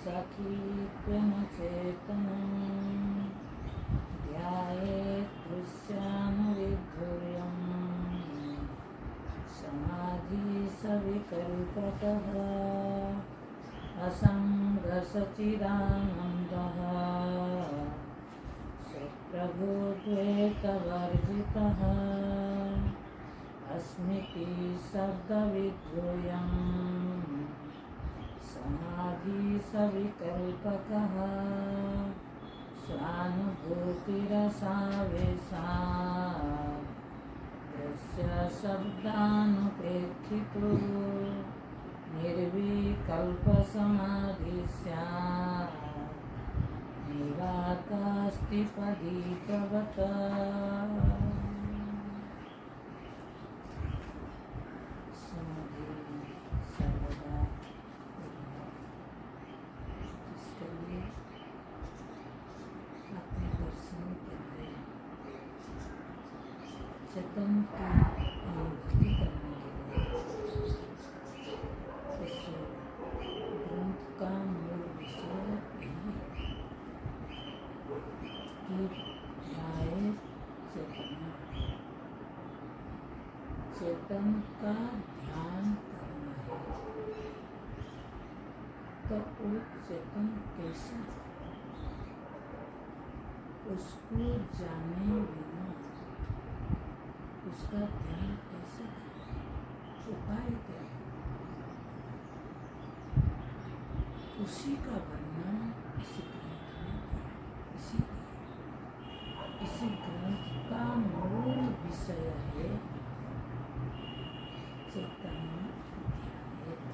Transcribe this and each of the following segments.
सखीत्वं चेतनं ध्यायेत् दृश्यानुविधुर्यं समाधि सविकल्पकः असङ्गसचिदानन्दः सुप्रभुद्वैतवर्जितः अस्मीति शब्दविधूयं समाधि सविकल्पकः स्वानुभूतिरसावेशात् दृश्य शब्दानुप्रेक्षितो निर्विकल्पसमाधि स्यात् निवातास्ति पदीतवता। चेतन की अनुभूति करने के लिए इस ग्रंथ का मूल विषय यही है कि चेतन का ध्यान करना है। तो वो चेतन कैसा है उसको जाने बिना उसका ध्यान कैसे उपाय क्या है, उसी का वर्णन इस ग्रंथ में किया। इसी ग्रंथ का मूल विषय है चेतन ध्यान।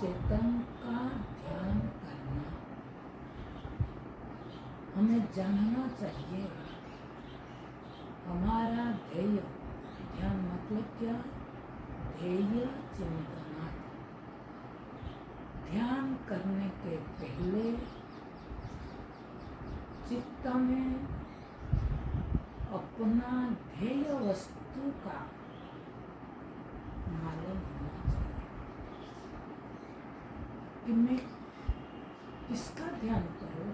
चेतन का ध्यान करना हमें जानना चाहिए। हमारा ध्येय, ध्यान मतलब क्या? ध्येय चिंतनात्। ध्यान करने के पहले चित्त में अपना ध्येय वस्तु का मालूम होना चाहिए कि मैं किसका ध्यान करूं,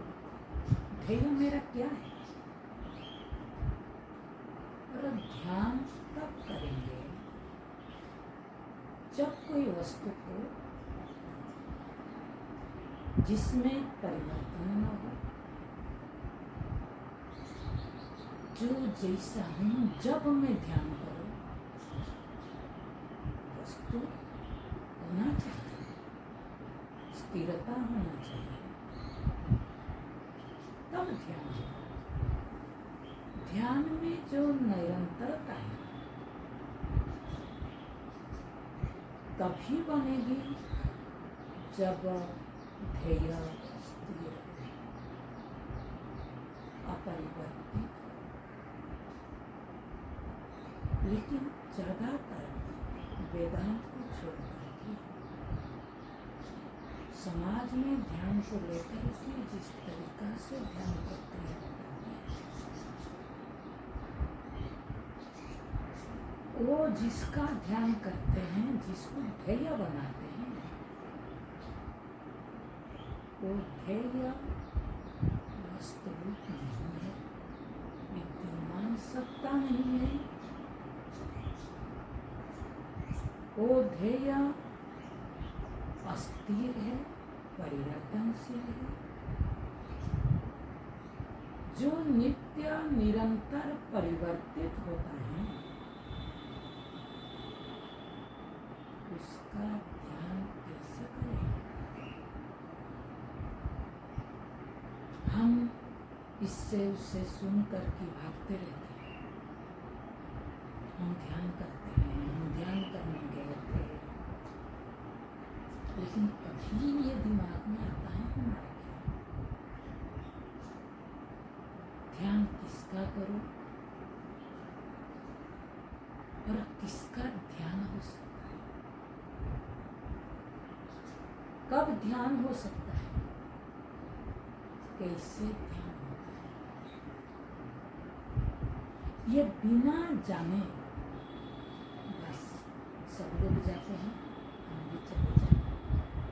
ध्येय मेरा क्या है। ध्यान तब करेंगे जब कोई वस्तु को जिसमें परिवर्तन न हो, जो जैसा हूं जब मैं ध्यान करूं वस्तु होना चाहिए, स्थिरता होना चाहिए, तब ध्यान। ध्यान में जो निरंतरता है तभी बनेगी जब ध्येय स्थिर अपरिवर्तित। लेकिन ज्यादातर वेदांत को छोड़कर के समाज में ध्यान को लेकर के जिस तरीका से ध्यान करते हैं वो जिसका ध्यान करते हैं, जिसको ध्येय बनाते हैं, वो ध्येय वास्तविक नहीं है, विद्यमान सत्ता नहीं है। वो ध्येय अस्थिर है, परिवर्तनशील है। जो नित्य निरंतर परिवर्तित होता है उसका ध्यान कैसे करें? हम इससे उससे सुन कर के भागते रहते हैं। हम ध्यान करते हैं, हम ध्यान करने गए थे, लेकिन कभी ये दिमाग में आता है हमारे ध्यान किसका करो और किसका ध्यान हो सकता है, कब ध्यान हो सकता है, कैसे ध्यान होता है, ये बिना जाने बस सब लोग जाते हैं, हम भी चले जाते हैं।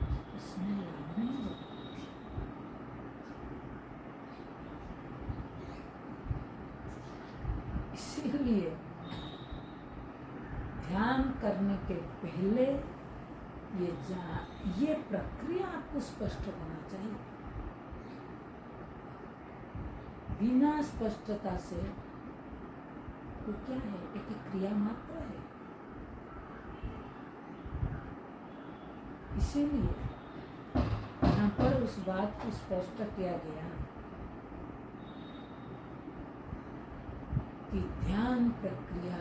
इसीलिए ध्यान करने के पहले ये प्रक्रिया आपको स्पष्ट होना चाहिए। बिना स्पष्टता से तो क्या है, एक क्रिया मात्र है। इसीलिए यहाँ पर उस बात को स्पष्ट किया गया कि ध्यान प्रक्रिया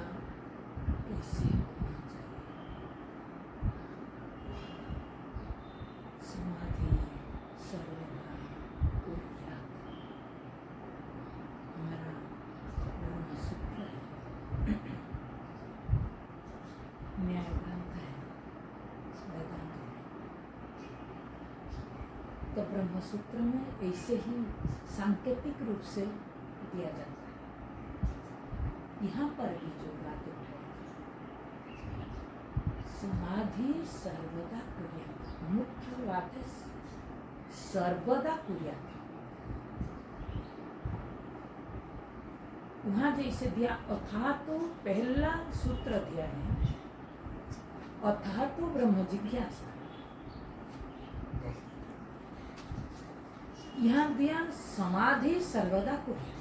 कैसे होना चाहिए। समाधि सर्वदा कुर्यात्, हमारा ब्रह्म सूत्र है, न्याय ग्रंथ है, वेदांत है। तो ब्रह्म सूत्र में ऐसे ही सांकेतिक रूप से दिया जाता है। यहाँ पर भी जो बात है, समाधि सर्वदा कुर्यात्, मुख्य बात है सर्वदा कुर्यात्। वहां जैसे दिया अथा तो पहला सूत्र दिया है, अथा तो ब्रह्म जिज्ञासा। यहाँ दिया समाधि सर्वदा कुर्यात्,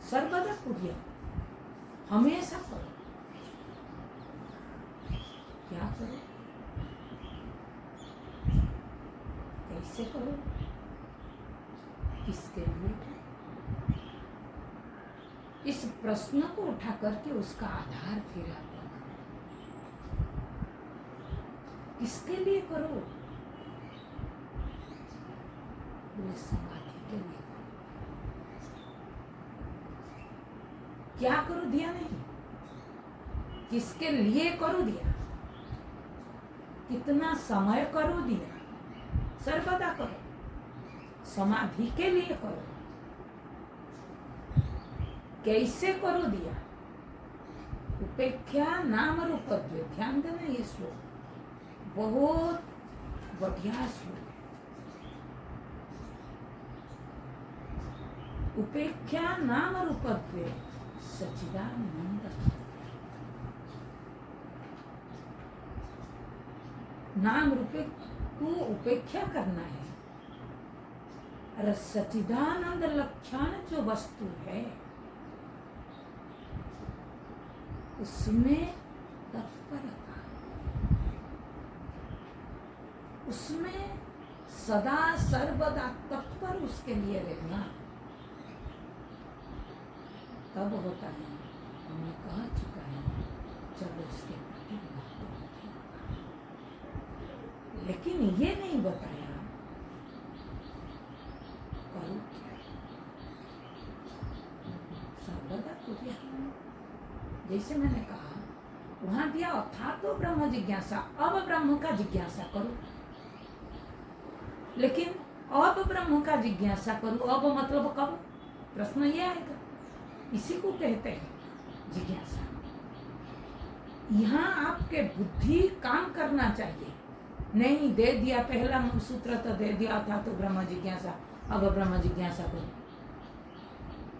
सर्वदा कुर्यात्, हमेशा करो। क्या करो, कैसे करो, किसके लिए करो, इस प्रश्न को उठा करके उसका आधार फिर आता है। किसके लिए करो, बोले समाधि के लिए। क्या करो दिया नहीं, किसके लिए करो दिया, कितना समय करो दिया, सर्वदा करो, समाधि के लिए करो, कैसे करो दिया, उपेक्षा नाम रूप द्वय। ध्यान देना, ये श्लोक बहुत बढ़िया श्लोक। उपेक्षा नाम रूप द्वय सच्चिदानंद। नाम रूपे को उपेक्षा करना है, और सच्चिदानंद लक्षण जो वस्तु है उसमें तत्परता, उसमें सदा सर्वदा तत्पर उसके लिए रहना, तब होता है। हमने कह चुका है, जब उसके प्रति महत्व होती है। लेकिन ये नहीं बताया करो क्या, सर्वदा कुर्यात्। जैसे मैंने कहा वहां दिया था तो ब्रह्म जिज्ञासा, अब ब्रह्म का जिज्ञासा करो। लेकिन अब ब्रह्म का जिज्ञासा करो, अब मतलब कब, प्रश्न ये आएगा। इसी को कहते हैं जिज्ञासा। यहाँ आपके बुद्धि काम करना चाहिए। नहीं दे दिया पहला सूत्र तो दे दिया था तो ब्रह्म जिज्ञासा, अब ब्रह्म जिज्ञासा करो,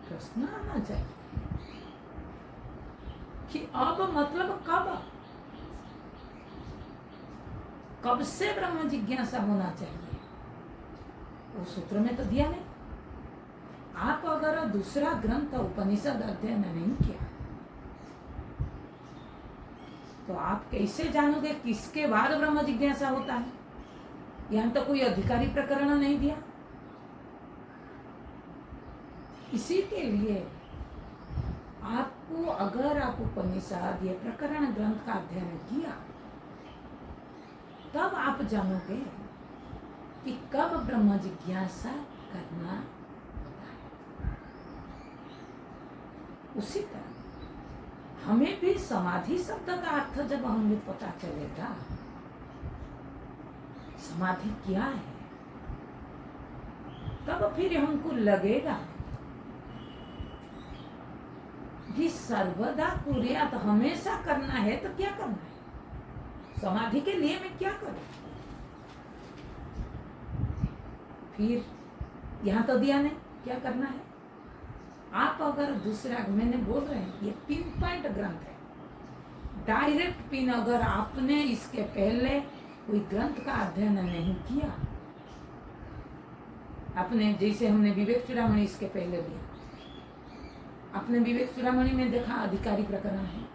प्रश्न आना चाहिए कि अब मतलब कब से ब्रह्म जिज्ञासा होना चाहिए। वो सूत्र में तो दिया नहीं। आप अगर दूसरा ग्रंथ उपनिषद अध्ययन नहीं किया तो आप कैसे जानोगे किसके बाद ब्रह्म जिज्ञासा होता है। यहाँ तो कोई अधिकारी प्रकरण नहीं दिया। इसी के लिए आपको, अगर आप उपनिषद या प्रकरण ग्रंथ का अध्ययन किया तब आप जानोगे कि कब ब्रह्म जिज्ञासा करना होता है। उसी तरह हमें भी समाधि शब्द का अर्थ जब हमें पता चलेगा, समाधि क्या है, तब फिर हमको लगेगा कि सर्वदा कुर्यात्, हमेशा करना है तो क्या करना है, समाधि के लिए मैं क्या करूं। फिर यहां तो दिया नहीं क्या करना है, आप अगर दूसरा, मैंने बोल रहे हैं ये पिन पॉइंट ग्रंथ है, डायरेक्ट पिन। अगर आपने इसके पहले कोई ग्रंथ का अध्ययन नहीं किया, आपने जैसे हमने विवेक चूड़ामणि इसके पहले लिया, आपने विवेक चूड़ामणि में देखा अधिकारी प्रकरण है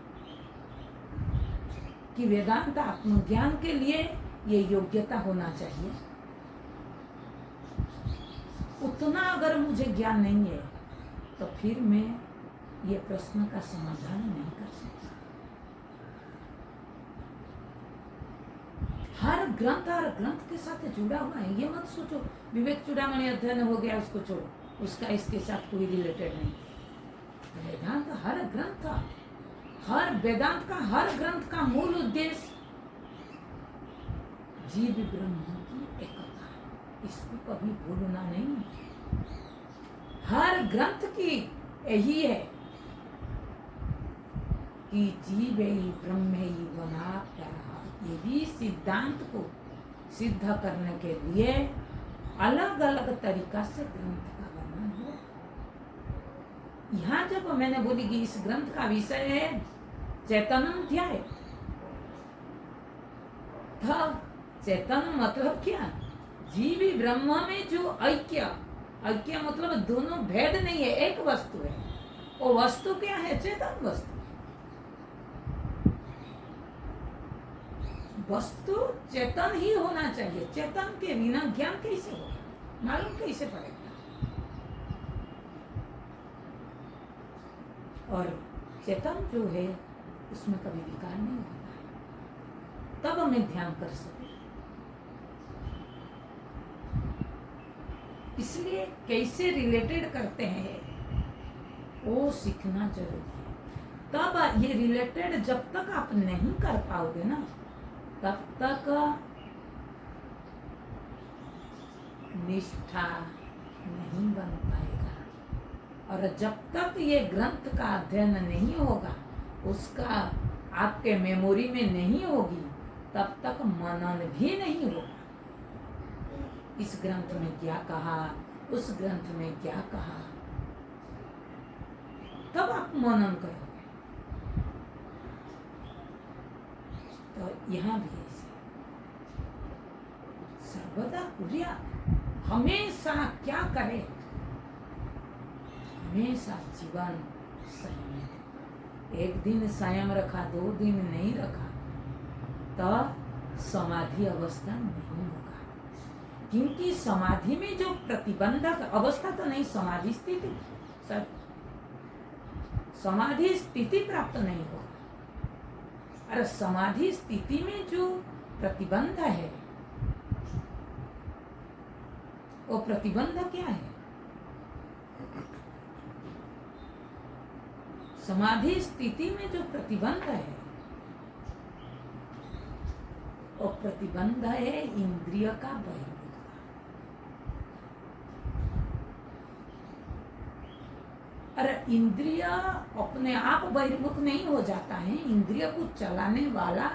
कि वेदांत आत्मज्ञान के लिए ये योग्यता होना चाहिए। उतना अगर मुझे ज्ञान नहीं है तो फिर मैं ये प्रश्न का समाधान नहीं कर सकता। हर ग्रंथ के साथ जुड़ा हुआ है। ये मत सोचो विवेक चूड़ामणि अध्ययन हो गया उसको छोड़ो, उसका इसके साथ कोई रिलेटेड नहीं। वेदांत हर ग्रंथ, हर वेदांत का हर ग्रंथ का मूल उद्देश्य जीव ब्रह्म की एकता, इसको कभी भूलना नहीं। हर ग्रंथ की यही है कि जीव ही ब्रह्म ही बनाता रहा। ये भी सिद्धांत को सिद्ध करने के लिए अलग अलग तरीका से ग्रंथ का वर्णन हो। यहाँ जब मैंने बोली कि इस ग्रंथ का विषय है चैतन्य ध्याय, था चैतन्य मतलब क्या? जीव ब्रह्म में जो ऐक्य, ऐक्य मतलब दोनों भेद नहीं है, एक वस्तु है। वो वस्तु क्या है? चेतन वस्तु। वस्तु चेतन ही होना चाहिए। चेतन के बिना ज्ञान कैसे होगा? मालूम कैसे पड़ेगा? और चेतन जो है उसमें कभी विकार नहीं होता है, तब हमें ध्यान कर सके। इसलिए कैसे रिलेटेड करते हैं वो सीखना जरूरी है। तब ये रिलेटेड जब तक आप नहीं कर पाओगे ना, तब तक निष्ठा नहीं बन पाएगा। और जब तक ये ग्रंथ का अध्ययन नहीं होगा, उसका आपके मेमोरी में नहीं होगी, तब तक मनन भी नहीं होगा। इस ग्रंथ में क्या कहा, उस ग्रंथ में क्या कहा, तब आप मनन करोगे। तो यहाँ भी ऐसे सर्वदा कुरिया, हमेशा क्या करे? हमेशा जीवन संयम। एक दिन संयम रखा, 2 दिन नहीं रखा, तो समाधि अवस्था नहीं होगा। क्योंकि समाधि में जो प्रतिबंधक अवस्था तो नहीं, समाधि स्थिति, सर समाधि स्थिति प्राप्त नहीं होगा। अरे समाधि स्थिति में जो प्रतिबंध है, वो प्रतिबंध क्या है? समाधि स्थिति में जो प्रतिबंध है, वो प्रतिबंध है इंद्रिय का बहिर्मुख। अरे इंद्रिय अपने आप बहिर्मुख नहीं हो जाता है। इंद्रिय को चलाने वाला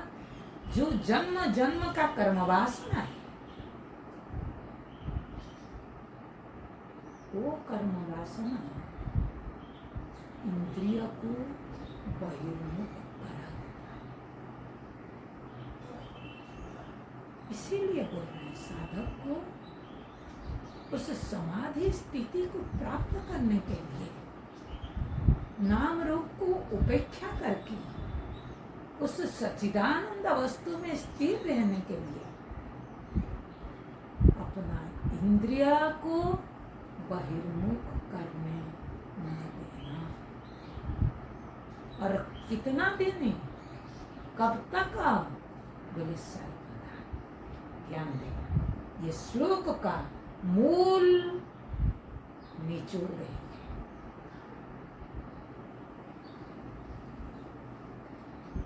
जो जन्म जन्म का कर्म वासना है, वो कर्म वासना इंद्रिय को बहिर्मुख करा देता है। इसीलिए बोल रहे हैं साधक को उस समाधि स्थिति को प्राप्त करने के लिए नाम रूप को उपेक्षा करके उस सच्चिदानंद वस्तु में स्थिर रहने के लिए अपना इंद्रिय को बहिर्मुख करने न देना। और कितना देने, कब तक? बोले सर्वदा ध्यान देना। ये श्लोक का मूल निचोड़ है।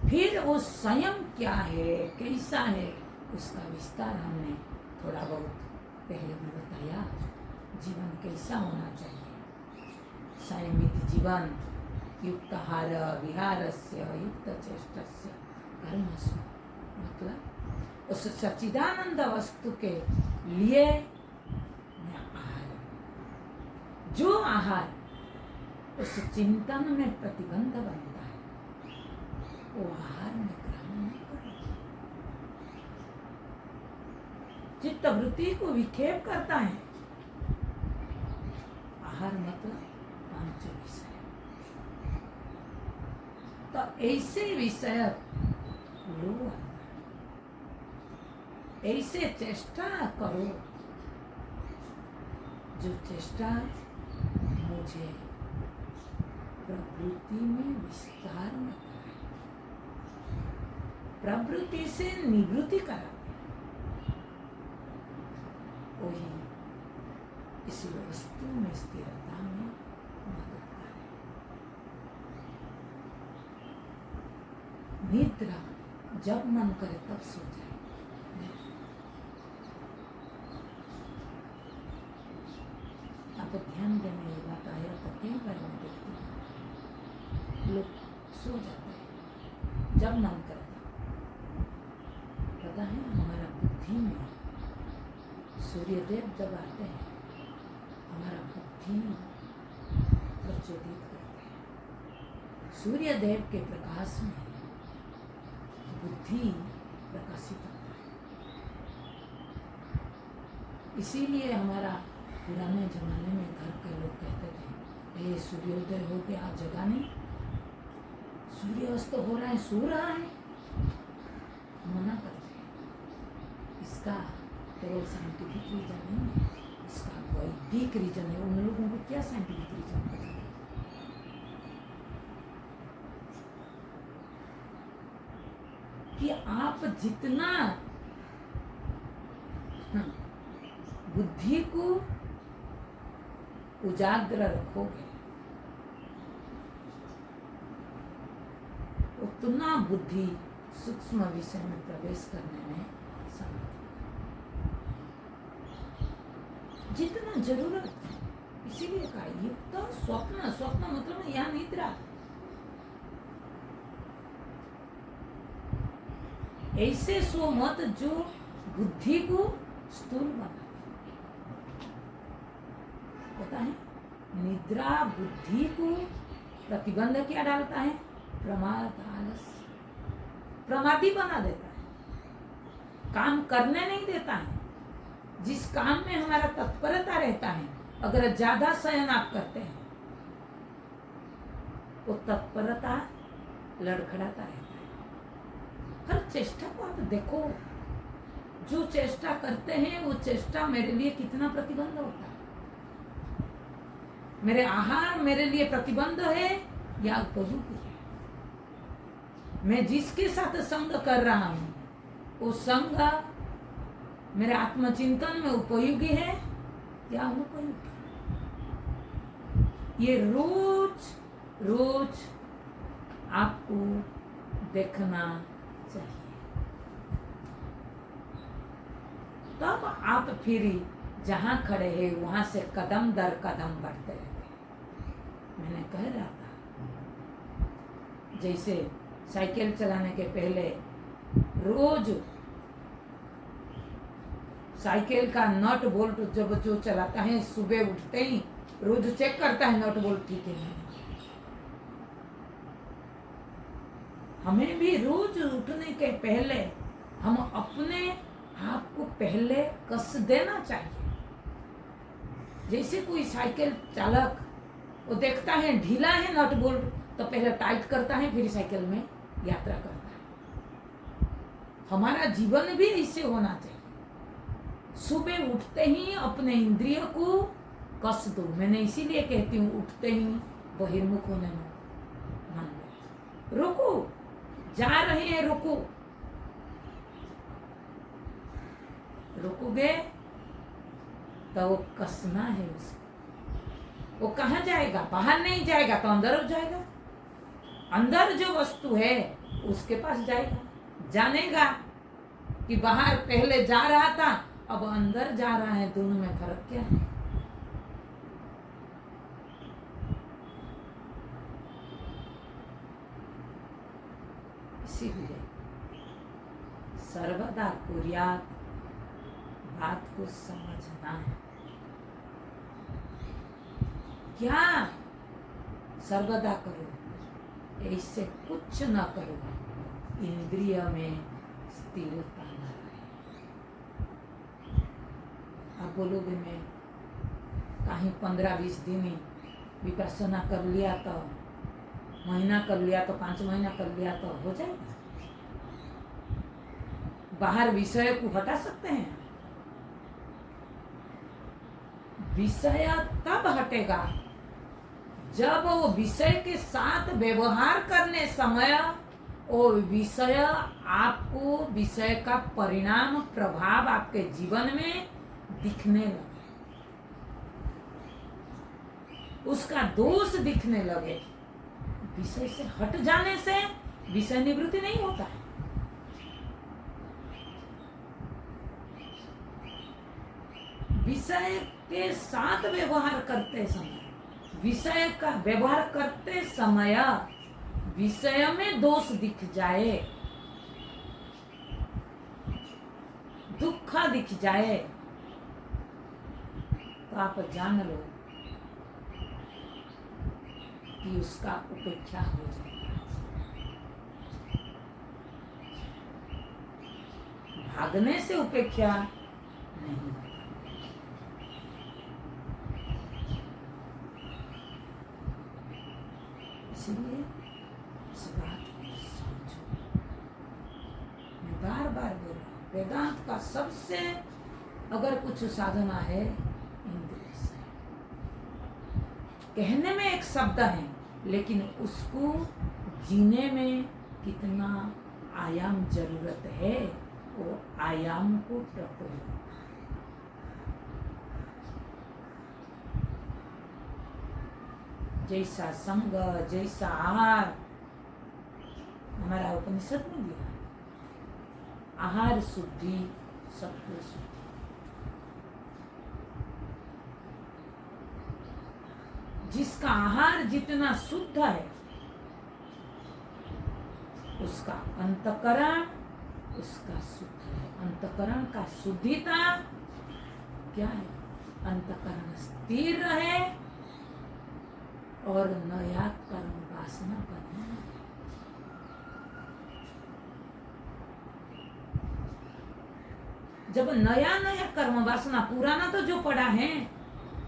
फिर वो संयम क्या है, कैसा है, उसका विस्तार हमने थोड़ा बहुत पहले भी बताया। जीवन कैसा होना चाहिए? संयमित जीवन, युक्ताहार विहारस्य युक्त चेष्टस्य कर्मसु, मतलब उस सच्चिदानंद वस्तु के लिए आहार, जो आहार उस चिंतन में प्रतिबंध बनता है, वो आहार में ग्रहण नहीं करता, चित्त वृत्ति को विक्षेप करता है। आहार मतलब पांच विषय, तो ऐसे विषय लो, ऐसे चेष्टा करो जो चेष्टा मुझे प्रवृत्ति में विस्तार में कराए, प्रवृत्ति से निवृत्ति कराए, वही इस वस्तु में स्थिरता में मदद करे। निद्रा जब मन करे तब सो जाए। आप ध्यान देने ये बात आया तो कई बार मैं देखती हूँ, लोग सो जाते हैं जब मन करता। पता है हमारा बुद्धि में सूर्यदेव जब आते हैं, हमारा बुद्धि प्रचोदित करते हैं। सूर्यदेव के प्रकाश में बुद्धि प्रकाशित होता है। इसीलिए हमारा पुराने जमाने में घर के लोग कहते थे, ये सूर्योदय हो गया, आज जगा नहीं, सूर्यास्त हो रहा है, सो रहा है, मना करते हैं। इसका केवल साइंटिफिक रीजन नहीं है, इसका वैदिक रीजन है। उन लोगों को क्या साइंटिफिक रीजन पता है? कि आप जितना बुद्धि को उजागर रखोगे, उतना बुद्धि सूक्ष्म विषय में प्रवेश करने में समर्थ, जितना जरूरत है। इसीलिए कहा युक्त स्वप्न, स्वप्न मतलब यहाँ निद्रा। ऐसे सो मत जो बुद्धि को स्थूल बना। पता है निद्रा बुद्धि को प्रतिबंध क्या डालता है? प्रमाद, आलस्य, प्रमादी बना देता है, काम करने नहीं देता है। जिस काम में हमारा तत्परता रहता है, अगर ज्यादा शयन आप करते हैं वो तत्परता लड़खड़ाता रहता है। हर चेष्टा को आप देखो, जो चेष्टा करते हैं वो चेष्टा मेरे लिए कितना प्रतिबंध होता है। मेरे आहार मेरे लिए प्रतिबंध है या उपयोगी है? मैं जिसके साथ संग कर रहा हूं वो संग मेरे आत्मचिंतन में उपयोगी है या अनुपयोगी? ये रोज रोज आपको देखना चाहिए, तब आप फिर जहां खड़े हैं वहां से कदम दर कदम बढ़ते रहते। मैंने कह रहा था, जैसे साइकिल चलाने के पहले रोज साइकिल का नट बोल्ट जब जो चलाता है, सुबह उठते ही रोज चेक करता है नट बोल्ट ठीक है। हमें भी रोज उठने के पहले हम अपने आप को पहले कस देना चाहिए। जैसे कोई साइकिल चालक वो देखता है ढीला है नट बोल्ट, तो पहले टाइट करता है, फिर साइकिल में यात्रा करता है। हमारा जीवन भी ऐसे होना चाहिए। सुबह उठते ही अपने इंद्रिय को कस दो। मैंने इसीलिए कहती हूँ उठते ही बहिर्मुख होने में मान लो, रुको, जा रहे हैं रुको, रुकोगे तो वो कसना है उसको। वो कहाँ जाएगा? बाहर नहीं जाएगा तो अंदर हो जाएगा। अंदर जो वस्तु है उसके पास जाएगा, जानेगा कि बाहर पहले जा रहा था अब अंदर जा रहा है, दोनों में फर्क क्या है? इसीलिए सर्वदा कुर्यात, बात को समझना है। क्या सर्वदा करो, ऐसे कुछ न करो, इंद्रिय में स्थिरता न रहे। आप बोलोगे मैं कहीं 15-20 दिन ही विपස්සना कर लिया तो, महीना कर लिया तो, 5 महीना कर लिया तो हो जाएगा? बाहर विषय को हटा सकते हैं? विषय तब हटेगा जब वो विषय के साथ व्यवहार करने समय वो विषय आपको, विषय का परिणाम प्रभाव आपके जीवन में दिखने लगे, उसका दोष दिखने लगे। विषय से हट जाने से विषय निवृत्ति नहीं होता है। विषय के साथ व्यवहार करते समय, विषय का व्यवहार करते समय विषय में दोष दिख जाए, दुख दिख जाए, तो आप जान लो कि उसका उपेक्षा हो जाएगा। भागने से उपेक्षा नहीं होता। इसलिए इस बात को समझो। मैं बार बार बोल रहा हूँ, वेदांत का सबसे अगर कुछ साधना है इंद्रिय से। कहने में एक शब्द है, लेकिन उसको जीने में कितना आयाम जरूरत है, वो आयाम को टको। जैसा संग, जैसा आहार, हमारा उपनिषद में दिया, आहार शुद्धि, सत्व शुद्धि। जिसका आहार जितना शुद्ध है, उसका अंतकरण उसका शुद्ध है। अंतकरण का शुद्धिता क्या है? अंतकरण स्थिर रहे और नया कर्म वासना बनना। जब नया नया कर्म वासना, पुराना तो जो पड़ा है,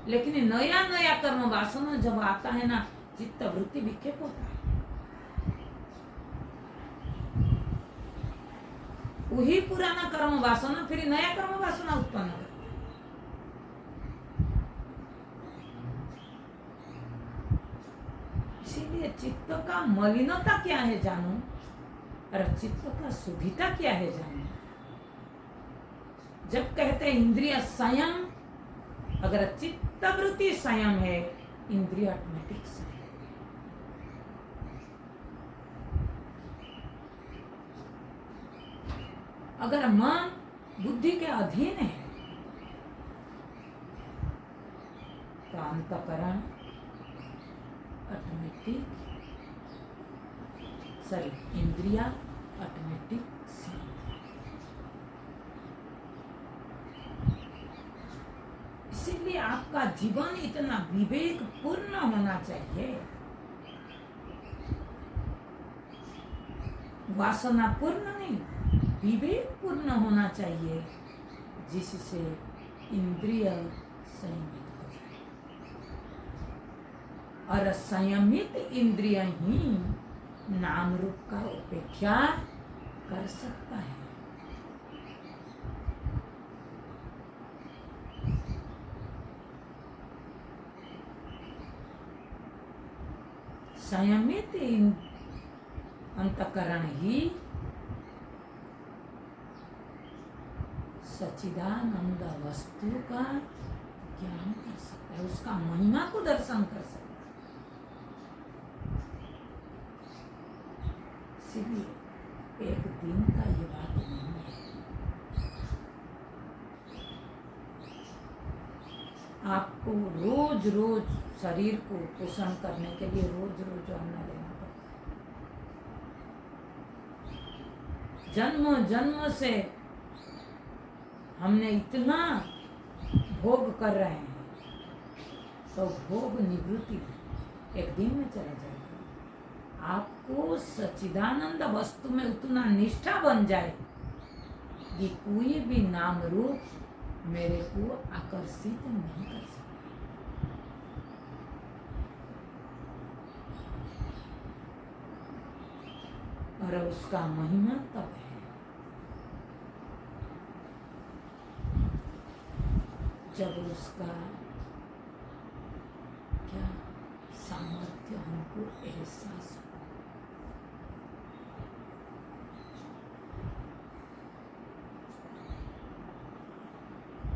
लेकिन नया नया कर्म वासना जब आता है ना, चित्त वृत्ति विक्षेप होता है। वही पुराना कर्म वासना फिर नया कर्म वासना उत्पन्न करता है। इसीलिए चित्त का मलिनता क्या है जानो, और चित्त का शुद्धिता क्या है जानो। जब कहते हैं इंद्रिय संयम, अगर चित्त वृत्ति संयम है, इंद्रिय ऑटोमेटिक संयम। अगर मन बुद्धि के अधीन है, तो अंतकरण ऑटोमेटिक, इंद्रिया ऑटोमेटिक शांत। इसीलिए आपका जीवन इतना विवेक पूर्ण होना चाहिए, वासना पूर्ण नहीं, विवेक पूर्ण होना चाहिए, जिससे इंद्रिय संयमित हो जाए। और संयमित इंद्रिय ही नाम रूप का उपेक्षा कर सकता है। संयमित अंतकरण ही सच्चिदानंद वस्तु का ज्ञान कर सकता है, उसका महिमा को दर्शन कर सकता है। इसीलिए एक दिन का ये बात नहीं है। आपको रोज रोज शरीर को पोषण करने के लिए रोज रोज अन्न लेना पड़ता है। जन्म जन्म से हमने इतना भोग कर रहे हैं, तो भोग निवृत्ति एक दिन में चला जाएगा। आपको सच्चिदानंद वस्तु में उतना निष्ठा बन जाए कि कोई भी नाम रूप मेरे को आकर्षित नहीं कर सकता। और उसका महिमा तब है जब उसका क्या सामर्थ्य हमको एहसास हो।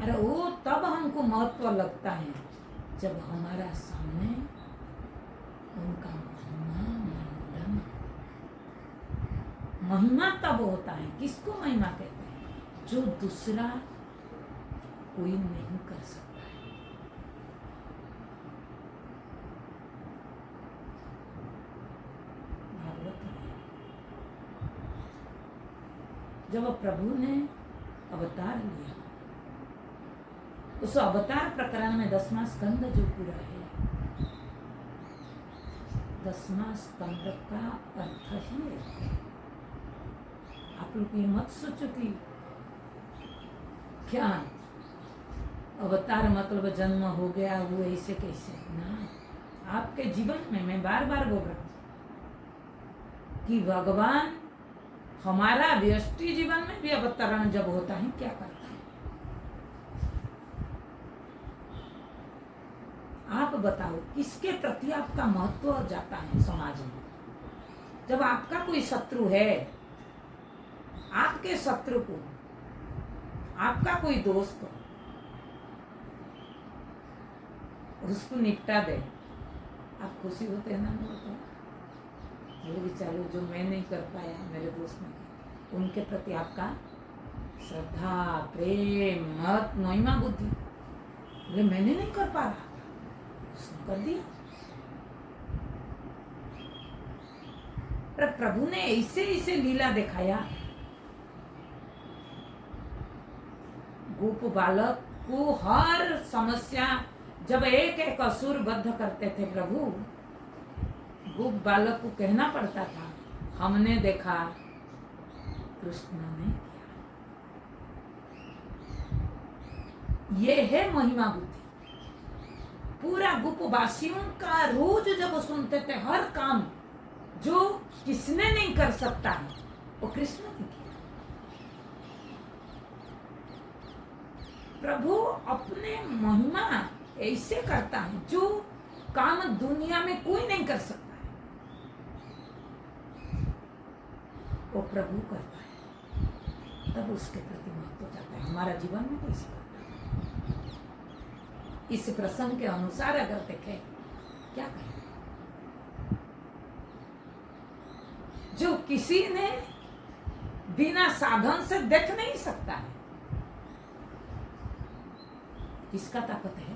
अरे वो तब हमको महत्व लगता है जब हमारा सामने उनका महिमा मंडन। महिमा तब होता है, किसको महिमा कहते हैं? जो दूसरा कोई नहीं कर सकता है। भागवत में जब प्रभु ने अवतार लिया, उस अवतार प्रकरण में 10वां स्कंद जो पूरा है, 10वां स्कंद का अर्थ ही है। आप लोग ये मत सोचो कि क्या अवतार मतलब जन्म हो गया वो ऐसे कैसे ना। आपके जीवन में मैं बार बार बोल रहा हूं कि भगवान हमारा व्यष्टि जीवन में भी अवतरण जब होता है क्या करता है? आप बताओ किसके प्रति आपका महत्व जाता है समाज में? जब आपका कोई शत्रु है, आपके शत्रु को आपका कोई दोस्त हो, उसको निपटा दे, आप खुशी होते हैं ना? नहीं होते? बोले चलो जो मैं नहीं कर पाया मेरे दोस्त ने, उनके प्रति आपका श्रद्धा, प्रेम, मत, महिमा, बुद्धि। बोले मैंने नहीं कर पा रहा, उसने कर दिया। पर प्रभु ने ऐसे ऐसे लीला दिखाया। गोप बालक को हर समस्या जब एक एक असुर बद्ध करते थे प्रभु, गोप बालक को कहना पड़ता था हमने देखा, कृष्ण ने किया। ये है महिमा बुद्धि। पूरा गोपवासियों का रोज जब सुनते थे हर काम जो किसने नहीं कर सकता है वो कृष्ण ने किया। प्रभु अपने महिमा ऐसे करता है जो काम दुनिया में कोई नहीं कर सकता है, वो प्रभु करता है। तब उसके प्रति महत्व जाता है। हमारा जीवन में कैसे करता है? इस प्रसंग के अनुसार अगर देखें क्या कहें, जो किसी ने बिना साधन से देख नहीं सकता है, किसका ताकत है?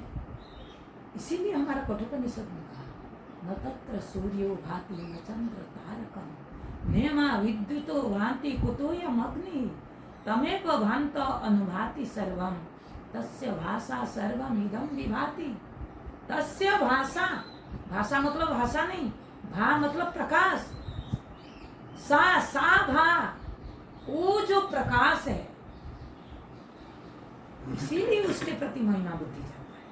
इसीलिए हमारा कठोपनिषद में कहा न तत्र सूर्यो भाति न चंद्र तारकम नेमा विद्युतो भांति कुतोयम अग्नि तमेव भांत अनुभाति सर्वम तस्य भाषा सर्वम इदम विभाति। तस्य भाषा, भाषा मतलब भाषा नहीं, भा मतलब प्रकाश, सा भा, वो जो प्रकाश है, इसीलिए उसके प्रति महिमा बुद्धि जाता है।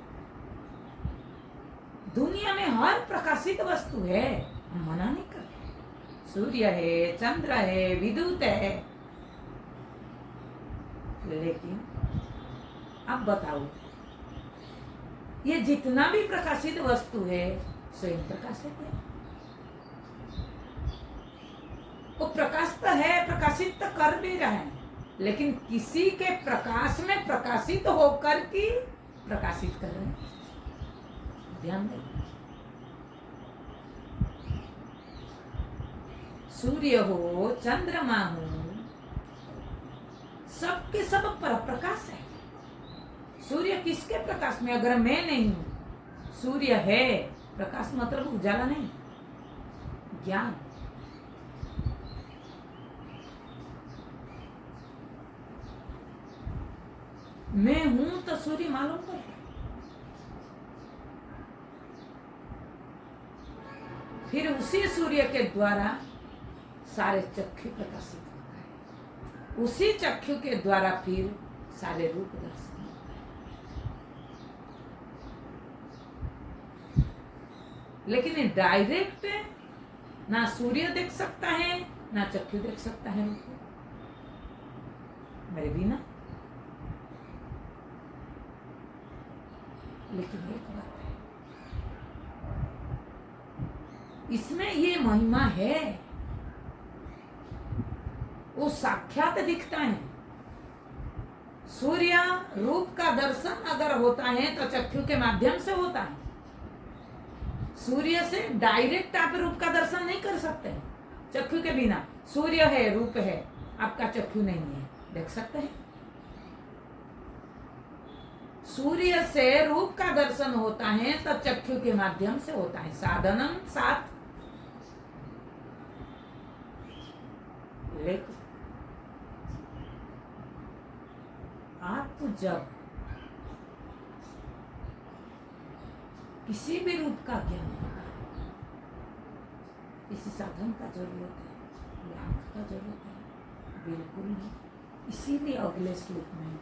दुनिया में हर प्रकाशित वस्तु है, हम मना नहीं करते। सूर्य है, चंद्र है, विद्युत है, लेकिन अब बताओ ये जितना भी प्रकाशित वस्तु है स्वयं प्रकाशित है। वो प्रकाश तो है, प्रकाशित तो कर भी रहा है, लेकिन किसी के प्रकाश में प्रकाशित होकर की प्रकाशित कर रहे हैं। ध्यान दें, सूर्य हो, चंद्रमा हो, सबके सब पर प्रकाश है। सूर्य किसके प्रकाश में? अगर मैं नहीं हूं, सूर्य है, प्रकाश मतलब उजाला नहीं, ज्ञान। मैं हूं तो सूर्य मालूम पड़ता है। फिर उसी सूर्य के द्वारा सारे चक्षु प्रकाशित होता है, उसी चक्षु के द्वारा फिर सारे रूप दर्शन होता है। लेकिन डायरेक्ट ना सूर्य देख सकता है, ना चक्षु देख सकता है रूप मेरे बिना। लेकिन एक बात है, इसमें ये महिमा है, वो साक्षात दिखता है। सूर्य रूप का दर्शन अगर होता है तो चक्षु के माध्यम से होता है। सूर्य से डायरेक्ट आप रूप का दर्शन नहीं कर सकते चक्षु के बिना। सूर्य है, रूप है, आपका चक्षु नहीं है, देख सकते हैं? सूर्य से रूप का दर्शन होता है तो चक्षु के माध्यम से होता है। साधनम सात। लेकिन आपको जब किसी भी रूप का ज्ञान होता है, किसी साधन का जरूरत है या आंख का जरूरत है? बिल्कुल नहीं। इसीलिए अगले श्लोक में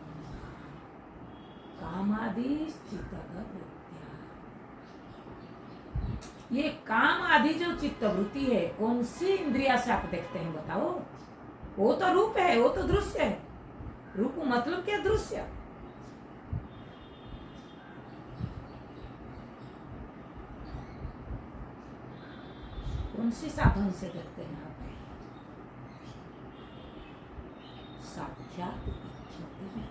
कामादि चित्तवृत्तियां, ये काम आदि जो चित्तवृत्ति है, कौन सी इंद्रिया से आप देखते हैं बताओ? वो तो रूप है, वो तो दृश्य है। रूप मतलब क्या? दृश्य। कौन सी साधन से देखते हैं आप? साक्षात इच्छति।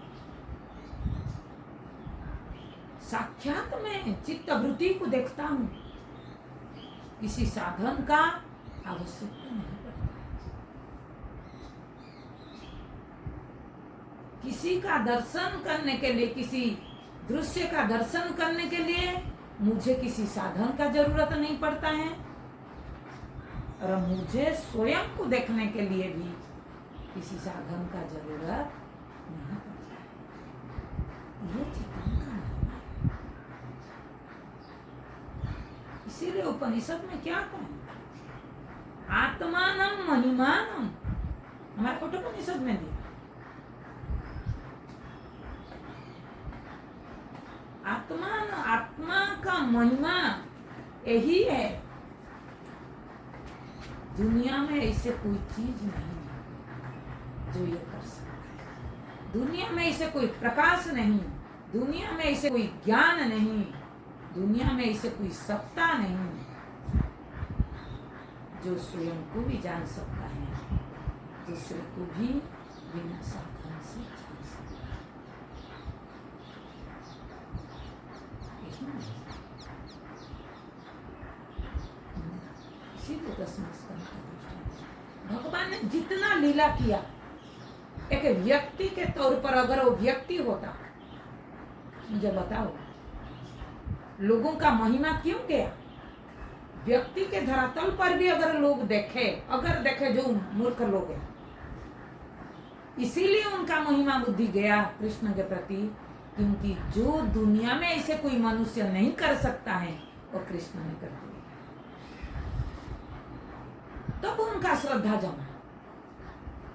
साक्षात में चित्तवृत्ति को देखता हूं, किसी साधन का आवश्यकता नहीं पड़ता। किसी का दर्शन करने के लिए, किसी दृश्य का दर्शन करने के लिए मुझे किसी साधन का जरूरत नहीं पड़ता है, और मुझे स्वयं को देखने के लिए भी किसी साधन का जरूरत नहीं पड़ता है। ये चित्तन का महिमा है। इसीलिए उपनिषद में क्या कहें? आत्मानम महिमानम, हमारे उपनिषद में दिया। आत्मा का महिमा यही है। दुनिया में ऐसे कोई चीज नहीं है जो ये कर सकता है। दुनिया में ऐसे कोई प्रकाश नहीं, दुनिया में ऐसे कोई ज्ञान नहीं, दुनिया में ऐसे कोई सत्ता नहीं जो स्वयं को भी जान सकता है, दूसरे को भी बिना साधन से जान सकता है। इसीलिए दसवां स्कंद का दृष्टांत भगवान ने जितना लीला किया, एक व्यक्ति के तौर पर अगर वो व्यक्ति होता, मुझे बताओ लोगों का महिमा क्यों गया? व्यक्ति के धरातल पर भी अगर लोग देखे जो मूर्ख लोग हैं, इसीलिए उनका महिमा बुद्धि गया कृष्ण के प्रति, क्योंकि जो दुनिया में ऐसे कोई मनुष्य नहीं कर सकता है वो कृष्ण ने कर दिया। तब उनका श्रद्धा जमा।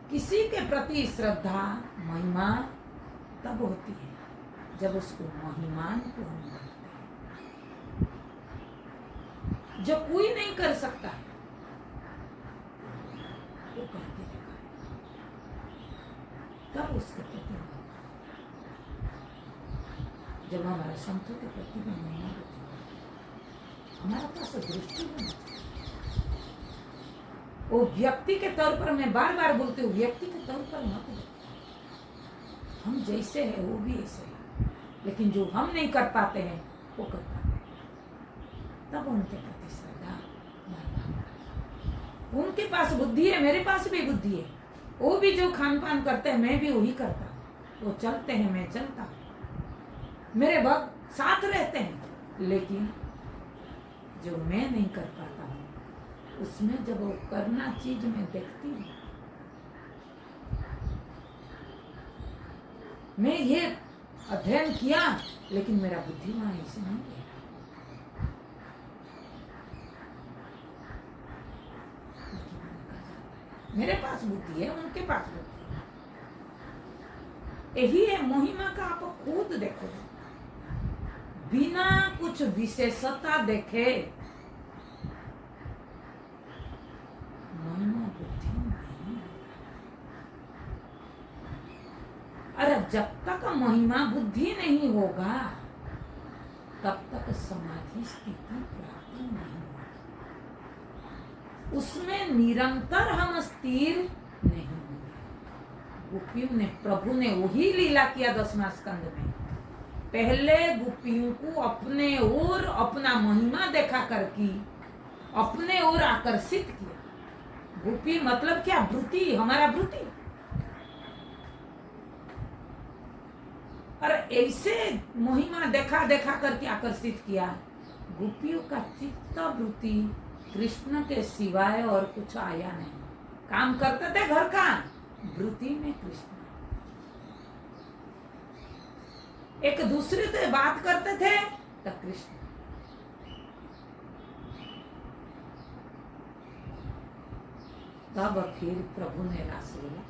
किसी के प्रति श्रद्धा महिमा तब होती है जब उसको महिमान को हम देखते हैं, जो कोई नहीं कर सकता है वो करके दिखाए, तब उसके प्रति। जब हमारा संतों के प्रति में महिमा होती है, हमारे पास दृष्टि होनी चाहिए। वो व्यक्ति के तौर पर, मैं बार बार बोलती हूँ, व्यक्ति के तौर पर मत दो। हम जैसे हैं वो भी ऐसे है, लेकिन जो हम नहीं कर पाते हैं वो कर पाते हैं। तब उनके प्रति श्रद्धा, उनके पास बुद्धि है, मेरे पास भी बुद्धि है। वो भी जो खान पान करते हैं मैं भी वही करता हूँ। वो चलते हैं मैं चलता हूँ, मेरे भक्त साथ रहते हैं, लेकिन जो मैं नहीं कर पाता हूँ उसमें जब वो करना चीज मैं देखती हूँ, मैं ये अध्ययन किया लेकिन मेरा बुद्धि वहां ऐसे नहीं गया। मेरे पास बुद्धि है, उनके पास बुद्धि है। यही है महिमा का। आप खुद देखो, बिना कुछ विशेषता देखे महिमा बुद्धि नहीं। अरे जब तक महिमा बुद्धि नहीं होगा तब तक समाधि स्थिति प्राप्त नहीं होगी। उसमें निरंतर हम स्थिर नहीं होंगे। गोपियों ने, प्रभु ने वही लीला किया 10वां स्कंद में। पहले गोपियों को अपने ओर अपना महिमा देखा कर की अपने ओर आकर्षित किया। गोपी मतलब क्या? वृत्ति, हमारा वृत्ति। और ऐसे महिमा देखा देखा करके आकर्षित किया। गोपियों का चित्त वृत्ति कृष्ण के सिवाय और कुछ आया नहीं। काम करते थे घर का, वृत्ति में कृष्ण। एक दूसरे से बात करते थे तो कृष्ण। तब फिर प्रभु ने रास बोला।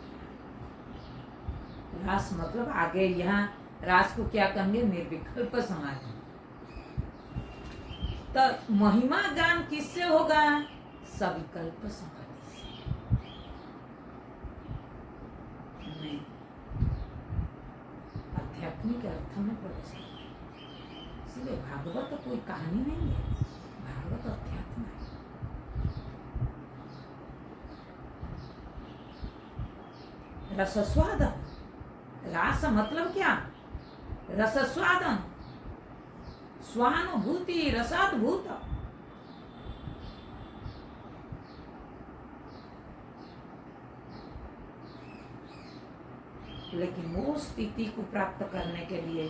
रास मतलब आगे यहाँ रास को क्या कहेंगे? निर्विकल्प समाधि। तो महिमा गान किससे होगा? सविकल्प समाधि से। नहीं, आध्यात्मिक अर्थ में प्रवेश है। इसलिए भागवत तो कोई कहानी नहीं है, भागवत अध्यात्म है। रसस्वादन, रास मतलब क्या? रसस्वादन, स्वानुभूति, रसाद्भूत। लेकिन वो स्थिति को प्राप्त करने के लिए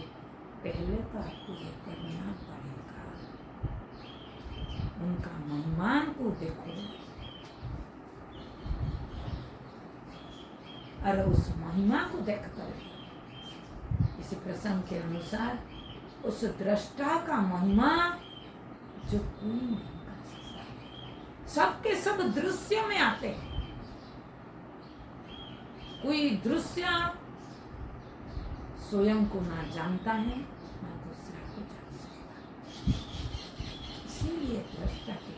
पहले तो आपको ये करना पड़ेगा, उनका महिमान को देखो और उस महिमा को देखकर इस प्रसंग के अनुसार उस दृष्टा का महिमा जो कोई नहीं कर सकता। सबके सब दृश्य में आते हैं। कोई दृश्य स्वयं को ना जानता है ना दूसरा को जान सकता। इसीलिए दृष्टा के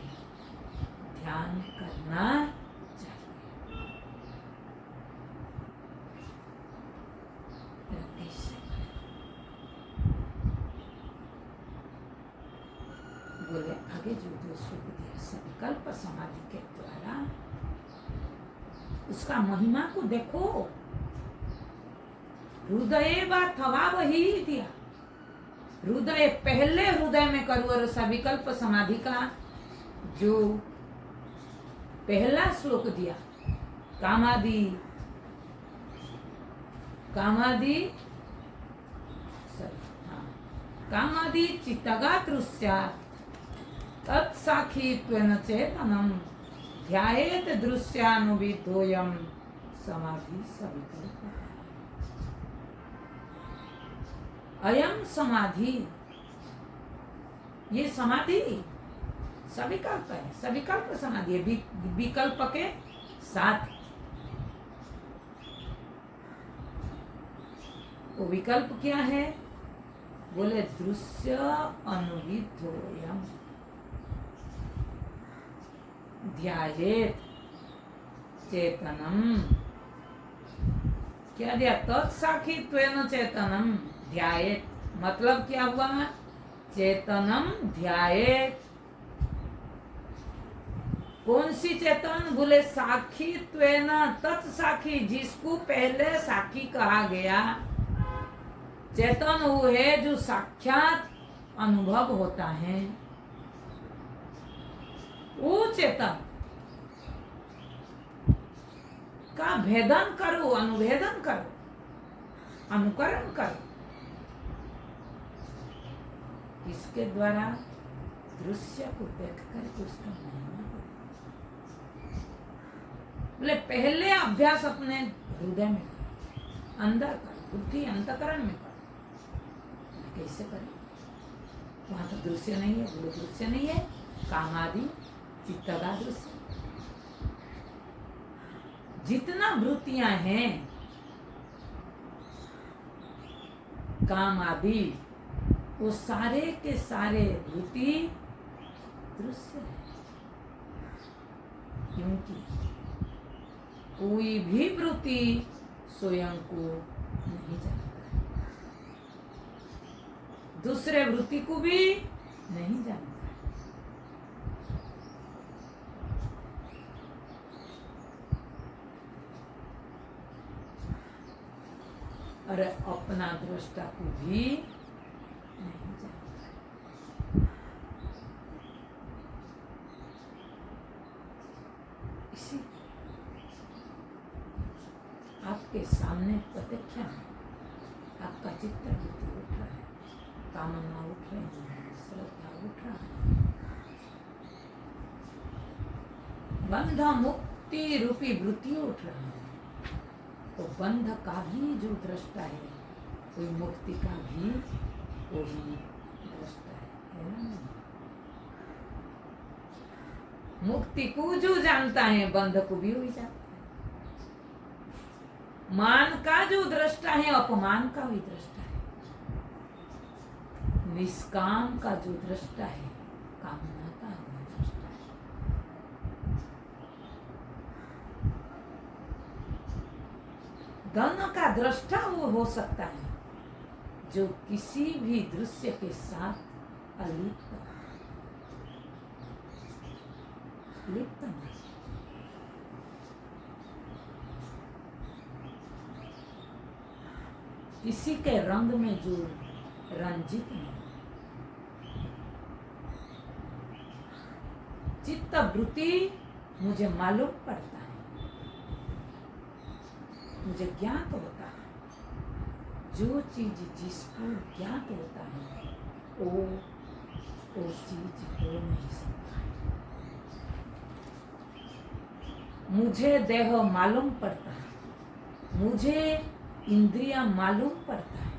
ध्यान करना चाहिए। कैसे बोले आगे जो दो सुख दिया संकल्प समाधि के द्वारा उसका महिमा को देखो। हृदय थवा वही दिया। हृदय पहले हृदय में करो और सविकल्प समाधि का जो पहला श्लोक दिया, कामादि कामादि चित्तगात्रुस्या तत्साक्षित्वेन चेतनम ध्यायेत दृश्यानुविधोयम समाधि सविकल्प। अयम समाधि, ये समाधि सविकल्प है। सविकल्प समाधि है, विकल्प के साथ। वो विकल्प क्या है? बोले दृश्य अनुविधोयम ध्यायेत चेतनम। क्या दिया? तत्साक्षित्वेन चेतनम ध्यायेत। मतलब क्या हुआ? चेतनम ध्यायेत। कौन सी चेतन? बोले साक्षित्वेन, तत्साक्षी, जिसको पहले साक्षी कहा गया। चेतन वो है जो साक्षात अनुभव होता है। वो चेतन का भेदन करो, अनुभेदन करो, अनुकरण करो। इसके द्वारा दृश्य को देख करके उसका महिमा हो। बोले पहले अभ्यास अपने हृदय में करो, अंदर करो, बुद्धि अंतकरण में करो। कैसे करें? वहां तो दृश्य नहीं है। बोले दृश्य नहीं है, कामादि चित्तगा दृश्य। जितना वृत्तियां हैं काम आदि, वो सारे के सारे वृत्ति दृश्य है। क्योंकि कोई भी वृत्ति स्वयं को नहीं जानता है, दूसरे वृत्ति को भी नहीं जानता। और अपना दृष्टा को भी नहीं जानता। इसी आपके सामने प्रत्यक्ष है, आपका चित्त वृत्ति उठ रहा है, कामना उठ रही है, श्रद्धा उठ रहा है, बंध मुक्ति रूपी वृत्ति उठ रहा है। तो बंध का भी जो दृष्टा है, कोई मुक्ति का भी वही दृष्टा है ना? मुक्ति को जो जानता है, बंध को भी वही जानता है। मान का जो दृष्टा है, अपमान का भी दृष्टा है। निष्काम का जो दृष्टा है, कामना का भी दृष्टा है। दोनों का दृष्टा वो हो सकता है जो किसी भी दृश्य के साथ अलिप्त नहीं। किसी के रंग में जो रंजित नहीं। चित्त वृत्ति मुझे मालूम पड़ता है, मुझे ज्ञात होता है। जो चीज जिसको ज्ञात होता है, वो चीज हो नहीं सकता है। मुझे देह मालूम पड़ता है, मुझे इंद्रिया मालूम पड़ता है,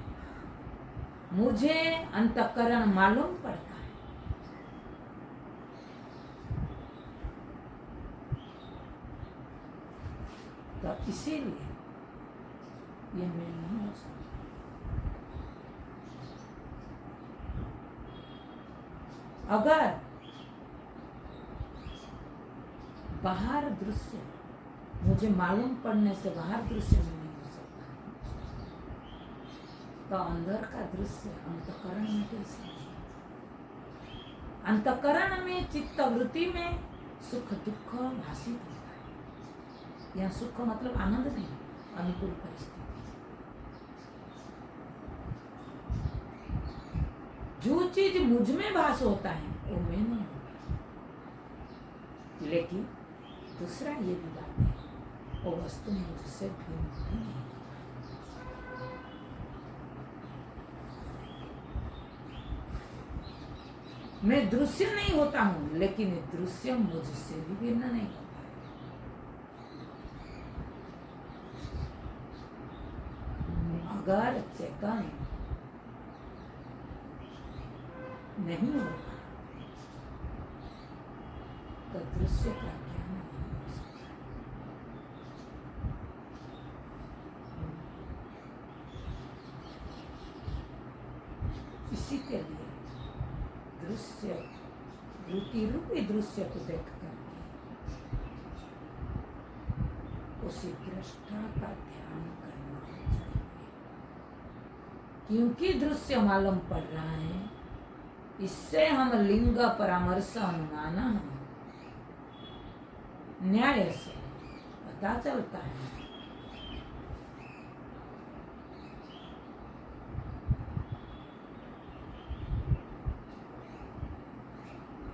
मुझे अंतःकरण मालूम पड़ता है। तो इसीलिए ये मैं नहीं हो सकता। अगर बाहर दृश्य मुझे मालूम पड़ने से बाहर दृश्य में नहीं हो सकता, तो अंदर का दृश्य अंतःकरण में कैसे? अंतःकरण में चित्त वृत्ति में सुख दुख भाषित होता है। यहाँ सुख मतलब आनंद नहीं, अनुकूल परिस्थिति। जो चीज मुझ में भास होता है वो मैं नहीं होता। लेकिन दूसरा ये भी बात है, वो वस्तु मुझसे भिन्न नहीं है। मैं दृश्य नहीं होता हूं, लेकिन दृश्य मुझसे भी भिन्न नहीं होता। अगर चेतन नहीं होगा तो दृश्य का ज्ञान नहीं हो सकता। इसी के लिए दृश्य वृत्ति रूपी दृश्य को देख करके उसी दृष्टा का ध्यान करना चाहिए। क्योंकि दृश्य मालूम पड़ रहा है, इससे हम लिंग परामर्श अनुमान न्याय से पता चलता है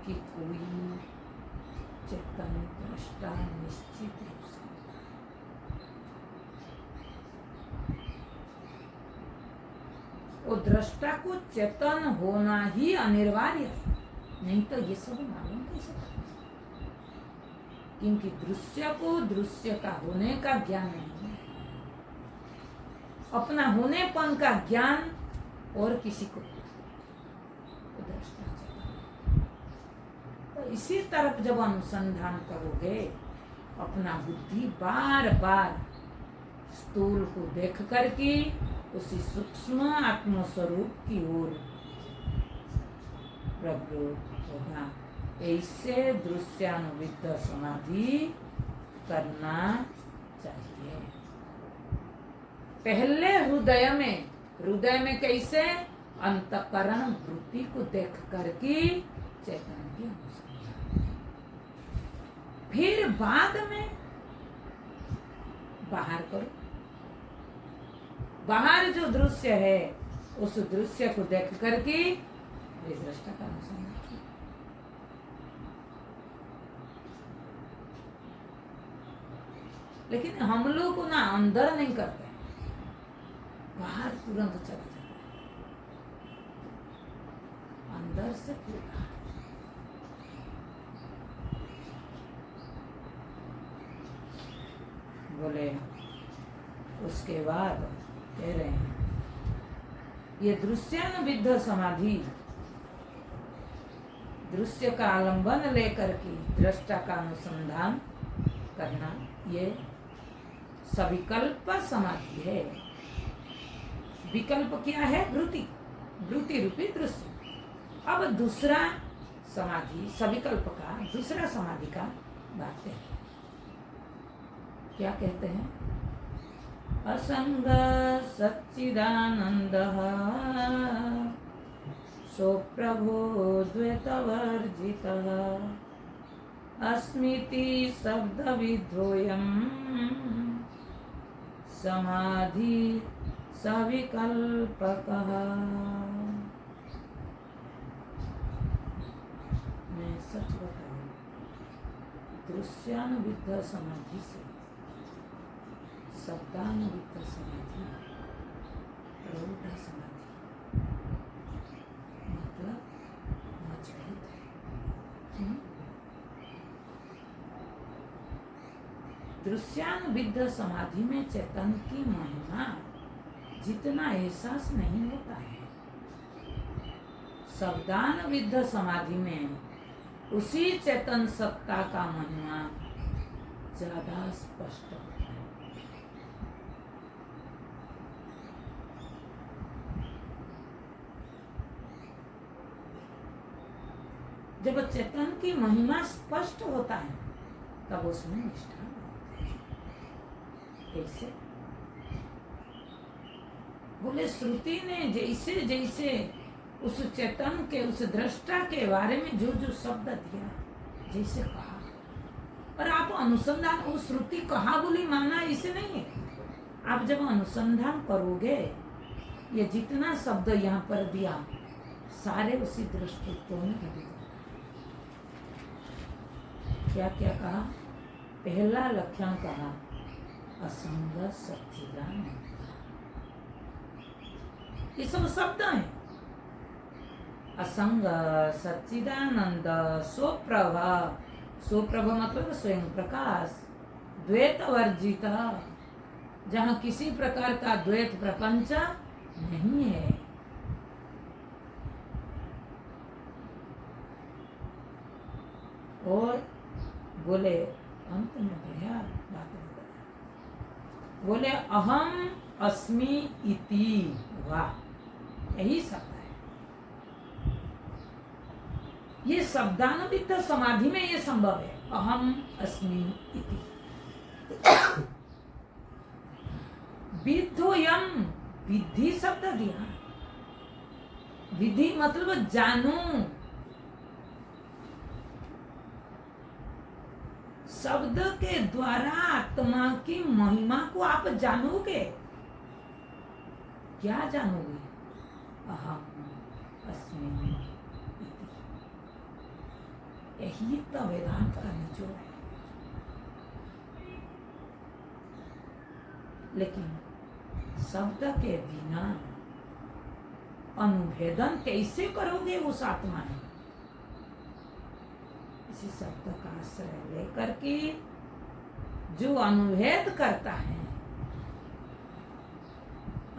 कि कोई चेतन दृष्टा निश्चित रूप से वो दृष्टा को चेतन होना ही अनिवार्य है, नहीं तो ये सब मालूम कैसे पड़ेगा? क्योंकि दृश्य को दृश्य का होने का ज्ञान नहीं है, अपना होनेपन का ज्ञान और किसी को दृष्टा चेतन। तो इसी तरफ जब अनुसंधान करोगे अपना बुद्धि बार बार स्थूल को देख करके उसी सूक्ष्म आत्म स्वरूप की ओर प्रवृत्त होगा। ऐसे दृश्यानुविद्ध समाधि करना चाहिए। पहले हृदय में कैसे अंतःकरण वृत्ति को देख करके चैतन्य की अनुसंधान, फिर बाद में बाहर करो। बाहर जो दृश्य है उस दृश्य को देख करके दृष्टा का अनुसंधान किया। लेकिन हम लोग को ना अंदर नहीं करते, बाहर तुरंत चला जाता है, अंदर से पूरा। बोले उसके बाद कह रहे हैं ये दृश्यानुविद्ध समाधि, दृश्य का आलंबन लेकर के दृष्टा का अनुसंधान करना, ये सविकल्प समाधि है। विकल्प क्या है? वृत्ति रूपी दृश्य। अब दूसरा समाधि, सविकल्प का दूसरा समाधि का बात है। क्या कहते हैं? असंग सच्चिदानंद सो प्रभो द्वैतवर्जित अस्मिति शब्द विधोयम समाधि सविकल्पकः। मैं सच बताऊं, दृश्यानुविद्ध समाधि से शब्दानुविद्ध समाधि, प्रौढ़ समाधि मतलब मजबूत है। क्यों? दृश्यानुविद्ध समाधि में चेतन की महिमा जितना एहसास नहीं होता है, शब्दानुविद्ध समाधि में उसी चेतन सत्ता का महिमा ज्यादा स्पष्ट होता है। जब चेतन की महिमा स्पष्ट होता है तब उसमें निष्ठा होती है। कैसे? बोले श्रुति ने जैसे जैसे उस चेतन के, उस दृष्टा के बारे में जो जो शब्द दिया, जैसे कहा, और आप अनुसंधान, वो श्रुति कहा बोली माना इसे नहीं है। आप जब अनुसंधान करोगे, ये जितना शब्द यहाँ पर दिया सारे उसी दृष्टित्व में घटित। क्या क्या कहा? पहला लक्षण कहा असंग सच्चिदानंद। ये सब शब्द हैं। असंग सच्चिदानंद स्वप्रभ, स्वप्रभ मतलब स्वयं प्रकाश, द्वैत वर्जित, जहाँ किसी प्रकार का द्वैत प्रपंच नहीं है। और बोले अंत में बढ़िया बात बताया, बोले अहम अस्मि इति, वाह, यही शब्द है। ये शब्दानुविद्ध समाधि में ये संभव है, अहम अस्मि इति। विद्धोयम, विधि शब्द दिया, विधि मतलब जानू, शब्द के द्वारा आत्मा की महिमा को आप जानोगे। क्या जानोगे? अहम अस्मि इति। यही तो वेदांत का निचोड़ है। लेकिन शब्द के बिना अनुभेदन कैसे करोगे उस आत्मा में? इसी शब्द का आश्रय लेकर के जो अनुभेद करता है,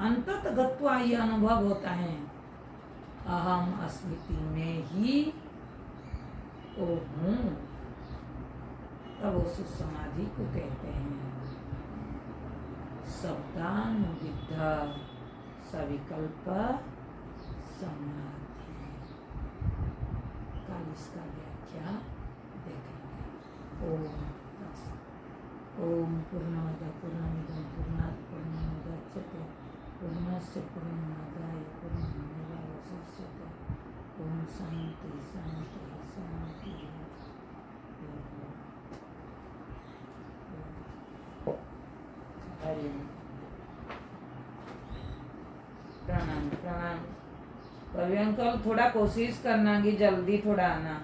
अंतत गत्वा ये अनुभव होता है, अहम अस्मिति में ही वो हूँ। तब उस समाधि को कहते हैं शब्दानुविद्ध सविकल्प समाधि। कल इसका व्याख्या देखेंगे। ओम पूर्णमद पूर्णमिदं पूर्णात् पूर्णमुदच्यते पूर्णस्य पूर्णमादाय पूर्णमेवावशिष्यते। ओम शांति शांति शांति। प्रणाम प्रणाम। कवि अंकल थोड़ा कोशिश करना कि जल्दी थोड़ा आना।